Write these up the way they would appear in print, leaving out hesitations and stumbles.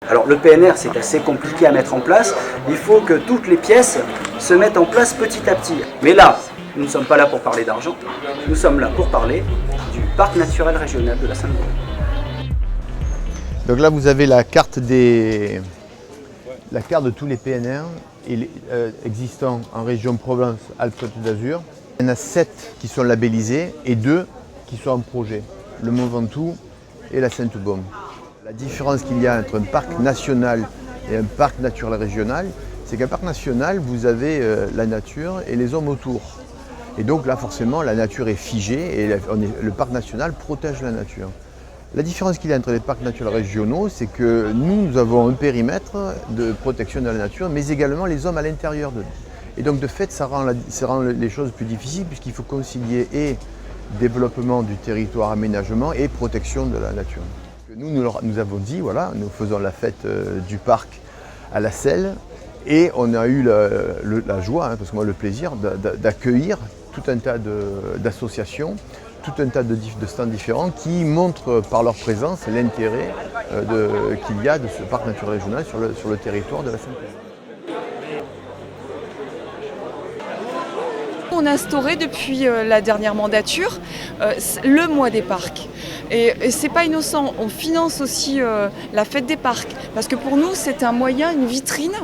Alors le PNR, c'est assez compliqué à mettre en place. Il faut que toutes les pièces se mettent en place petit à petit. Mais là, nous ne sommes pas là pour parler d'argent. Nous sommes là pour parler du parc naturel régional de la Sainte-Baume. Donc là, vous avez la carte de tous les PNR existants en région Provence-Alpes-Côte d'Azur. Il y en a 7 qui sont labellisés et 2 qui sont en projet, le Mont Ventoux et la Sainte-Baume. La différence qu'il y a entre un parc national et un parc naturel régional, c'est qu'un parc national, vous avez la nature et les hommes autour. Et donc là, forcément, la nature est figée et le parc national protège la nature. La différence qu'il y a entre les parcs naturels régionaux, c'est que nous avons un périmètre de protection de la nature, mais également les hommes à l'intérieur de nous. Et donc de fait, ça rend les choses plus difficiles puisqu'il faut concilier et développement du territoire, aménagement et protection de la nature. Nous avons dit, voilà, nous faisons la fête du parc à la Selle et on a eu la joie, parce que moi le plaisir, d'accueillir tout un tas d'associations, tout un tas de stands différents qui montrent par leur présence l'intérêt qu'il y a de ce parc naturel régional sur le territoire de la Sainte-Baume. On a instauré depuis la dernière mandature le mois des parcs. Et c'est pas innocent, on finance aussi la fête des parcs. Parce que pour nous, c'est un moyen, une vitrine,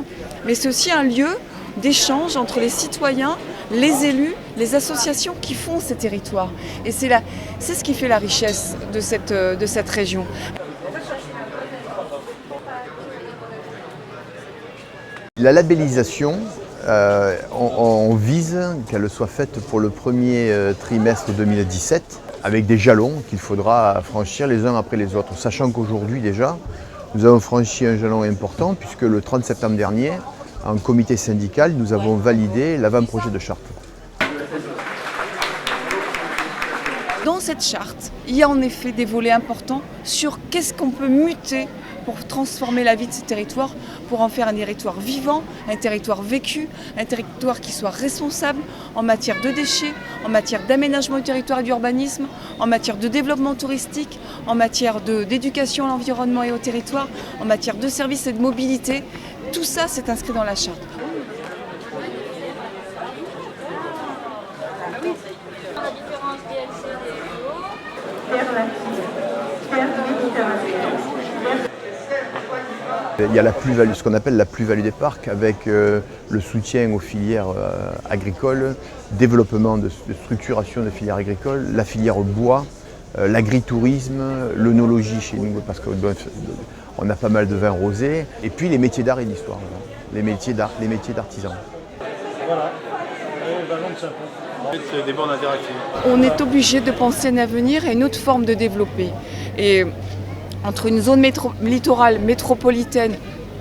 mais c'est aussi un lieu d'échange entre les citoyens, les élus, les associations qui font ces territoires. Et c'est ce qui fait la richesse de cette région. La labellisation, on vise qu'elle soit faite pour le premier trimestre 2017 avec des jalons qu'il faudra franchir les uns après les autres. Sachant qu'aujourd'hui déjà, nous avons franchi un jalon important puisque le 30 septembre dernier, en comité syndical, nous avons validé l'avant-projet de charte. Dans cette charte, il y a en effet des volets importants sur qu'est-ce qu'on peut muter pour transformer la vie de ce territoire, pour en faire un territoire vivant, un territoire vécu, un territoire qui soit responsable en matière de déchets, en matière d'aménagement du territoire et d'urbanisme, en matière de développement touristique, en matière d'éducation à l'environnement et au territoire, en matière de services et de mobilité. Tout ça, c'est inscrit dans la charte. Il y a la plus-value, ce qu'on appelle la plus-value des parcs, avec le soutien aux filières agricoles, développement de structuration de filières agricoles, la filière bois, l'agritourisme, l'œnologie chez nous, parce qu'on a pas mal de vins rosés, et puis les métiers d'art et d'histoire, les métiers d'artisans. Voilà. Des bornes interactives. On est obligé de penser un avenir et une autre forme de développer. Et entre une zone littorale métropolitaine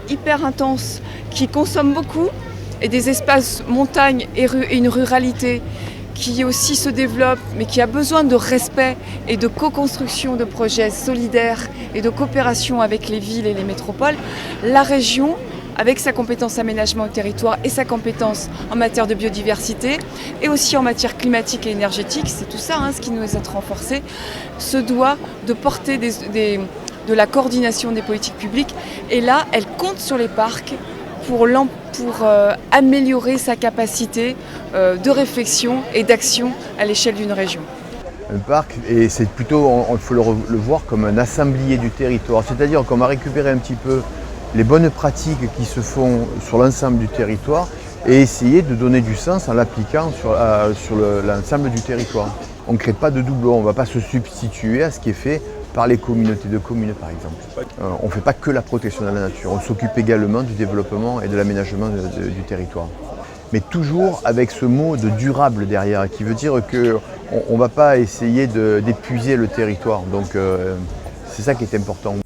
hyper intense qui consomme beaucoup et des espaces montagnes et une ruralité qui aussi se développe mais qui a besoin de respect et de co-construction de projets solidaires et de coopération avec les villes et les métropoles, la région, avec sa compétence aménagement au territoire et sa compétence en matière de biodiversité et aussi en matière climatique et énergétique, c'est tout ça ce qui nous a renforcés, se doit de porter de la coordination des politiques publiques. Et là, elle compte sur les parcs pour améliorer sa capacité de réflexion et d'action à l'échelle d'une région. Un parc, et c'est plutôt, il faut le voir comme un assemblier du territoire, c'est-à-dire qu'on va récupérer un petit peu les bonnes pratiques qui se font sur l'ensemble du territoire et essayer de donner du sens en l'appliquant sur l'ensemble du territoire. On ne crée pas de doublons, on ne va pas se substituer à ce qui est fait par les communautés de communes par exemple. On ne fait pas que la protection de la nature, on s'occupe également du développement et de l'aménagement du territoire. Mais toujours avec ce mot de durable derrière, qui veut dire qu'on ne va pas essayer d'épuiser le territoire. Donc c'est ça qui est important.